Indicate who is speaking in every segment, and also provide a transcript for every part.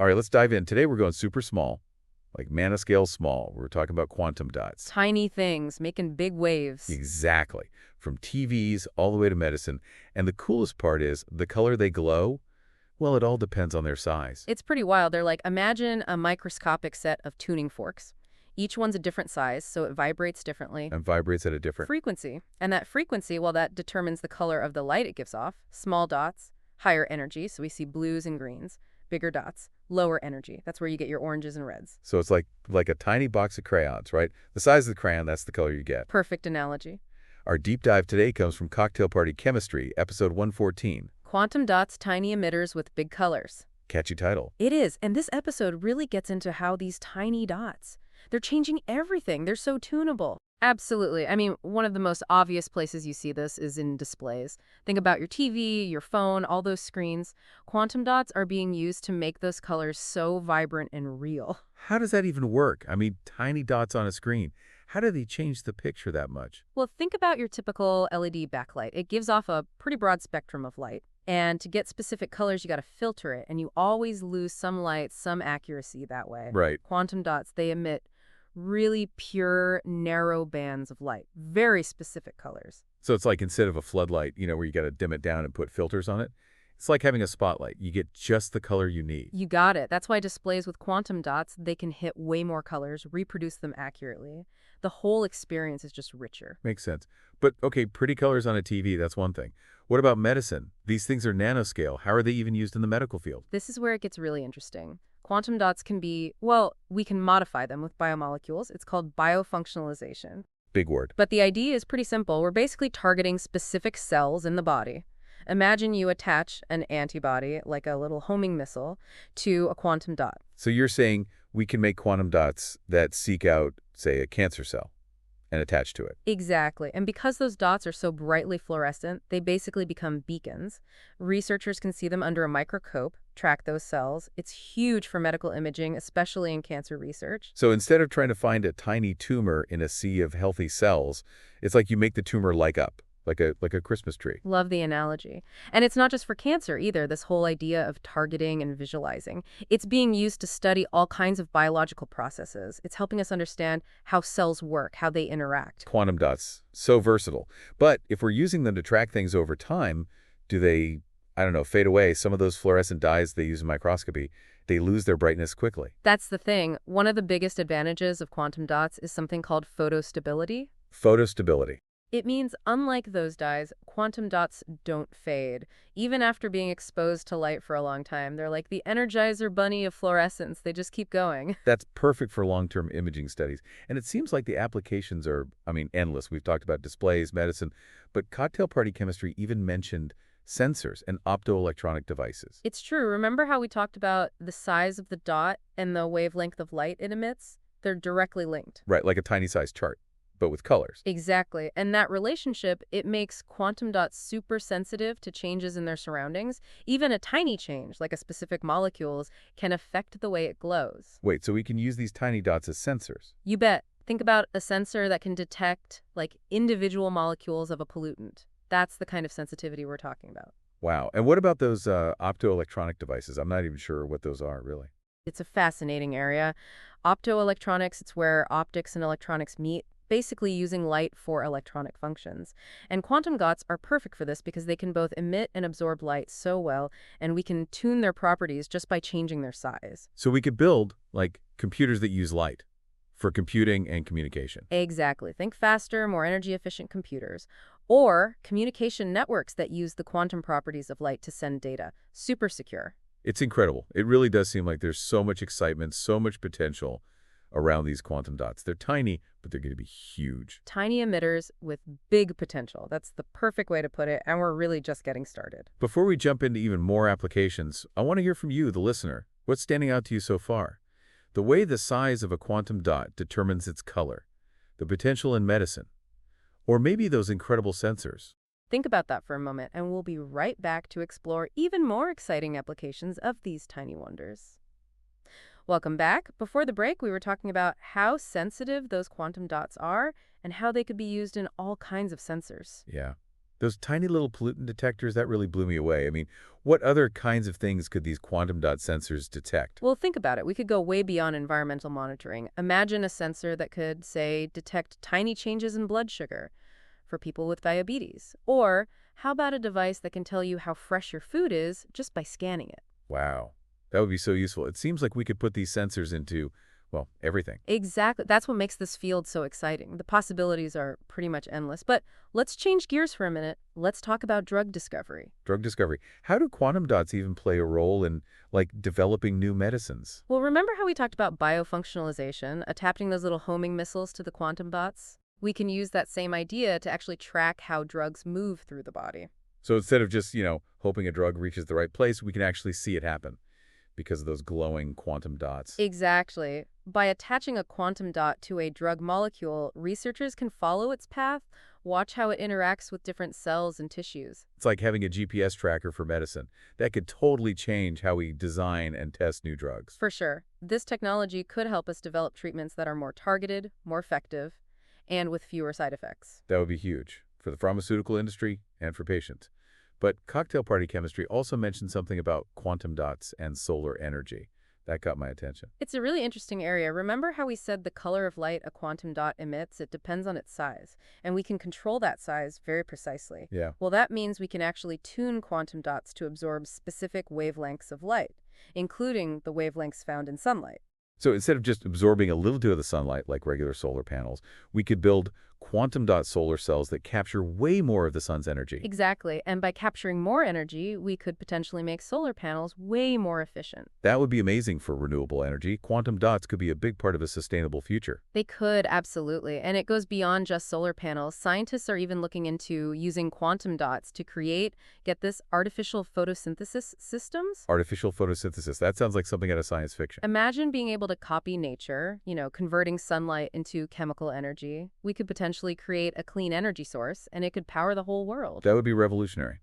Speaker 1: All right, let's dive in. Today we're going super small, like nanoscale small. We're talking about quantum dots.
Speaker 2: Tiny things making big waves.
Speaker 1: Exactly. From TVs all the way to medicine. And the coolest part is the color they glow, well, it all depends on their size.
Speaker 2: It's pretty wild. They're like, imagine a microscopic set of tuning forks. Each one's a different size, so it vibrates differently.
Speaker 1: And vibrates at a different
Speaker 2: Frequency. And that frequency, well, that determines the color of the light it gives off. Small dots, higher energy, so we see blues and greens. Bigger dots, lower energy. That's where you get your oranges and reds.
Speaker 1: So it's like a tiny box of crayons, right? The size of the crayon, that's the color you get.
Speaker 2: Perfect analogy.
Speaker 1: Our deep dive today comes from Cocktail Party Chemistry, episode 114.
Speaker 2: Quantum dots, tiny emitters with big colors.
Speaker 1: Catchy title.
Speaker 2: It is, and this episode really gets into how these tiny dots, they're changing everything. They're so tunable. Absolutely. I mean, one of the most obvious places you see this is in displays. Think about your TV, your phone, all those screens. Quantum dots are being used to make those colors so vibrant and real.
Speaker 1: How does that even work? I mean, tiny dots on a screen. How do they change the picture that much?
Speaker 2: Well, think about your typical LED backlight. It gives off a pretty broad spectrum of light. And to get specific colors, you got to filter it. And you always lose some light, some accuracy that way.
Speaker 1: Right.
Speaker 2: Quantum dots, they emit really pure, narrow bands of light. Very specific colors.
Speaker 1: So it's like instead of a floodlight, where you got to dim it down and put filters on it, it's like having a spotlight. You get just the color you need.
Speaker 2: You got it. That's why displays with quantum dots, they can hit way more colors, reproduce them accurately. The whole experience is just richer.
Speaker 1: Makes sense. But, okay, pretty colors on a TV, that's one thing. What about medicine? These things are nanoscale. How are they even used in the medical field?
Speaker 2: This is where it gets really interesting. Quantum dots can be, well, we can modify them with biomolecules. It's called biofunctionalization.
Speaker 1: Big word.
Speaker 2: But the idea is pretty simple. We're basically targeting specific cells in the body. Imagine you attach an antibody, like a little homing missile, to a quantum dot.
Speaker 1: So you're saying we can make quantum dots that seek out, say, a cancer cell and attach to it.
Speaker 2: Exactly. And because those dots are so brightly fluorescent, they basically become beacons. Researchers can see them under a microscope, track those cells. It's huge for medical imaging, especially in cancer research.
Speaker 1: So instead of trying to find a tiny tumor in a sea of healthy cells, it's like you make the tumor light up. Like a Christmas tree.
Speaker 2: Love the analogy. And it's not just for cancer either, this whole idea of targeting and visualizing. It's being used to study all kinds of biological processes. It's helping us understand how cells work, how they interact.
Speaker 1: Quantum dots, so versatile. But if we're using them to track things over time, do they, I don't know, fade away? Some of those fluorescent dyes they use in microscopy, they lose their brightness quickly.
Speaker 2: That's the thing. One of the biggest advantages of quantum dots is something called photostability.
Speaker 1: Photostability.
Speaker 2: It means, unlike those dyes, quantum dots don't fade. Even after being exposed to light for a long time, they're like the Energizer bunny of fluorescence. They just keep going.
Speaker 1: That's perfect for long-term imaging studies. And it seems like the applications are, endless. We've talked about displays, medicine, but Cocktail Party Chemistry even mentioned sensors and optoelectronic devices.
Speaker 2: It's true. Remember how we talked about the size of the dot and the wavelength of light it emits? They're directly linked.
Speaker 1: Right, like a tiny-sized chart, but with colors.
Speaker 2: Exactly. And that relationship, it makes quantum dots super sensitive to changes in their surroundings. Even a tiny change, like a specific molecules, can affect the way it glows.
Speaker 1: Wait, so we can use these tiny dots as sensors?
Speaker 2: You bet. Think about a sensor that can detect, like, individual molecules of a pollutant. That's the kind of sensitivity we're talking about.
Speaker 1: Wow. And what about those optoelectronic devices? I'm not even sure what those are, really.
Speaker 2: It's a fascinating area. Optoelectronics, it's where optics and electronics meet, basically using light for electronic functions. And quantum dots are perfect for this because they can both emit and absorb light so well, and we can tune their properties just by changing their size.
Speaker 1: So we could build, like, computers that use light for computing and communication.
Speaker 2: Exactly. Think faster, more energy-efficient computers. Or communication networks that use the quantum properties of light to send data. Super secure.
Speaker 1: It's incredible. It really does seem like there's so much excitement, so much potential around these quantum dots. They're tiny, but they're going to be huge.
Speaker 2: Tiny emitters with big potential. That's the perfect way to put it, and we're really just getting started.
Speaker 1: Before we jump into even more applications, I want to hear from you, the listener. What's standing out to you so far? The way the size of a quantum dot determines its color, the potential in medicine, or maybe those incredible sensors.
Speaker 2: Think about that for a moment, and we'll be right back to explore even more exciting applications of these tiny wonders. Welcome back. Before the break, we were talking about how sensitive those quantum dots are and how they could be used in all kinds of sensors.
Speaker 1: Yeah. Those tiny little pollutant detectors, that really blew me away. I mean, what other kinds of things could these quantum dot sensors detect?
Speaker 2: Well, think about it. We could go way beyond environmental monitoring. Imagine a sensor that could, say, detect tiny changes in blood sugar for people with diabetes. Or how about a device that can tell you how fresh your food is just by scanning it?
Speaker 1: Wow, that would be so useful. It seems like we could put these sensors into, well, everything.
Speaker 2: Exactly. That's what makes this field so exciting. The possibilities are pretty much endless. But let's change gears for a minute. Let's talk about drug discovery.
Speaker 1: Drug discovery. How do quantum dots even play a role in, like, developing new medicines?
Speaker 2: Well, remember how we talked about biofunctionalization, attaching those little homing missiles to the quantum dots? We can use that same idea to actually track how drugs move through the body.
Speaker 1: So instead of just, hoping a drug reaches the right place, we can actually see it happen because of those glowing quantum dots.
Speaker 2: Exactly. By attaching a quantum dot to a drug molecule, researchers can follow its path, watch how it interacts with different cells and tissues.
Speaker 1: It's like having a GPS tracker for medicine. That could totally change how we design and test new drugs.
Speaker 2: For sure, this technology could help us develop treatments that are more targeted, more effective, and with fewer side effects.
Speaker 1: That would be huge for the pharmaceutical industry and for patients. But cocktail party chemistry also mentioned something about quantum dots and solar energy. That got my attention.
Speaker 2: It's a really interesting area. Remember how we said the color of light a quantum dot emits? It depends on its size, and we can control that size very precisely.
Speaker 1: Yeah.
Speaker 2: Well, that means we can actually tune quantum dots to absorb specific wavelengths of light, including the wavelengths found in sunlight.
Speaker 1: So instead of just absorbing a little bit of the sunlight like regular solar panels, we could build quantum dot solar cells that capture way more of the sun's energy.
Speaker 2: Exactly, and by capturing more energy, we could potentially make solar panels way more efficient.
Speaker 1: That would be amazing for renewable energy. Quantum dots could be a big part of a sustainable future.
Speaker 2: They could, absolutely. And it goes beyond just solar panels. Scientists are even looking into using quantum dots to create, get this, artificial photosynthesis systems.
Speaker 1: Artificial photosynthesis, that sounds like something out of science fiction.
Speaker 2: Imagine being able to copy nature, converting sunlight into chemical energy. We could potentially create a clean energy source, and it could power the whole world.
Speaker 1: That would be revolutionary.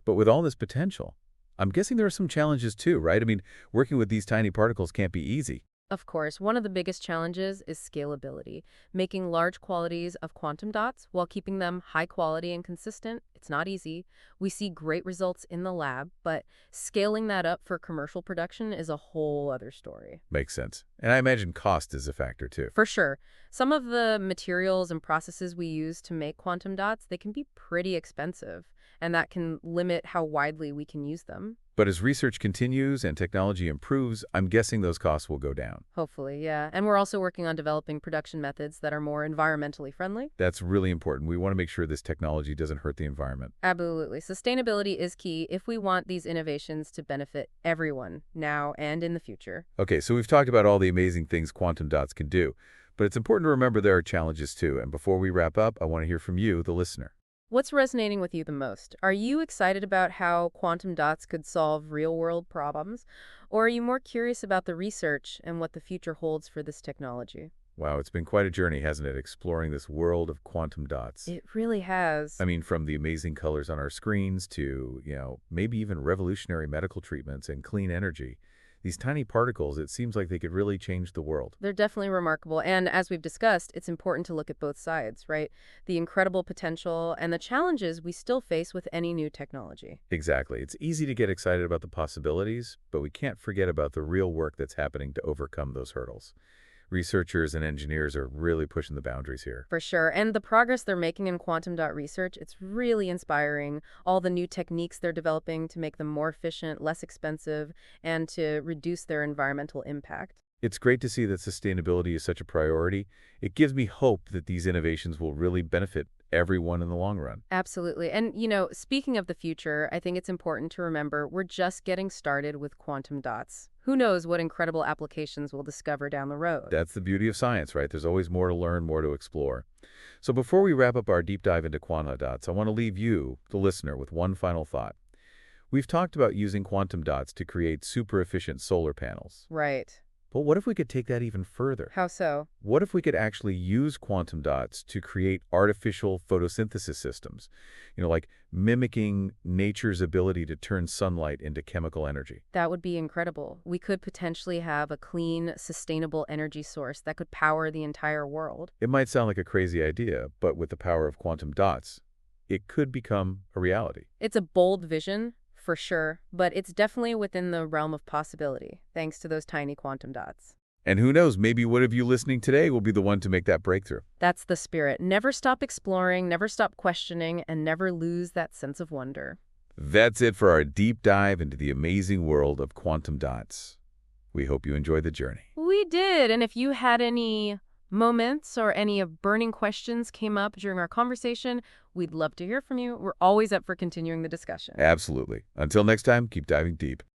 Speaker 1: But with all this potential, I'm guessing there are some challenges too, right? I mean, working with these tiny particles can't be easy.
Speaker 2: Of course, one of the biggest challenges is scalability. Making large quantities of quantum dots while keeping them high quality and consistent, it's not easy. We see great results in the lab, but scaling that up for commercial production is a whole other story.
Speaker 1: Makes sense. And I imagine cost is a factor too.
Speaker 2: For sure. Some of the materials and processes we use to make quantum dots, they can be pretty expensive, and that can limit how widely we can use them.
Speaker 1: But as research continues and technology improves, I'm guessing those costs will go down.
Speaker 2: Hopefully, yeah. And we're also working on developing production methods that are more environmentally friendly.
Speaker 1: That's really important. We want to make sure this technology doesn't hurt the environment.
Speaker 2: Absolutely. Sustainability is key if we want these innovations to benefit everyone, now and in the future.
Speaker 1: Okay, so we've talked about all the amazing things quantum dots can do, but it's important to remember there are challenges too. And before we wrap up, I want to hear from you, the listener.
Speaker 2: What's resonating with you the most? Are you excited about how quantum dots could solve real-world problems? Or are you more curious about the research and what the future holds for this technology?
Speaker 1: Wow, it's been quite a journey, hasn't it, exploring this world of quantum dots.
Speaker 2: It really has.
Speaker 1: I mean, from the amazing colors on our screens to, maybe even revolutionary medical treatments and clean energy. These tiny particles, it seems like they could really change the world.
Speaker 2: They're definitely remarkable. And as we've discussed, it's important to look at both sides, right? The incredible potential and the challenges we still face with any new technology.
Speaker 1: Exactly. It's easy to get excited about the possibilities, but we can't forget about the real work that's happening to overcome those hurdles. Researchers and engineers are really pushing the boundaries here.
Speaker 2: For sure. And the progress they're making in quantum dot research, it's really inspiring. All the new techniques they're developing to make them more efficient, less expensive, and to reduce their environmental impact.
Speaker 1: It's great to see that sustainability is such a priority. It gives me hope that these innovations will really benefit everyone in the long run.
Speaker 2: Absolutely. And, speaking of the future, I think it's important to remember we're just getting started with quantum dots. Who knows what incredible applications we'll discover down the road.
Speaker 1: That's the beauty of science, right? There's always more to learn, more to explore. So before we wrap up our deep dive into quantum dots, I want to leave you, the listener, with one final thought. We've talked about using quantum dots to create super efficient solar panels.
Speaker 2: Right.
Speaker 1: But what if we could take that even further?
Speaker 2: How so?
Speaker 1: What if we could actually use quantum dots to create artificial photosynthesis systems? Like mimicking nature's ability to turn sunlight into chemical energy.
Speaker 2: That would be incredible. We could potentially have a clean, sustainable energy source that could power the entire world.
Speaker 1: It might sound like a crazy idea, but with the power of quantum dots, it could become a reality.
Speaker 2: It's a bold vision, for sure, but it's definitely within the realm of possibility, thanks to those tiny quantum dots.
Speaker 1: And who knows, maybe one of you listening today will be the one to make that breakthrough.
Speaker 2: That's the spirit. Never stop exploring, never stop questioning, and never lose that sense of wonder.
Speaker 1: That's it for our deep dive into the amazing world of quantum dots. We hope you enjoyed the journey.
Speaker 2: We did, and if you had any moments or any of burning questions came up during our conversation, we'd love to hear from you. We're always up for continuing the discussion.
Speaker 1: Absolutely. Until next time, keep diving deep.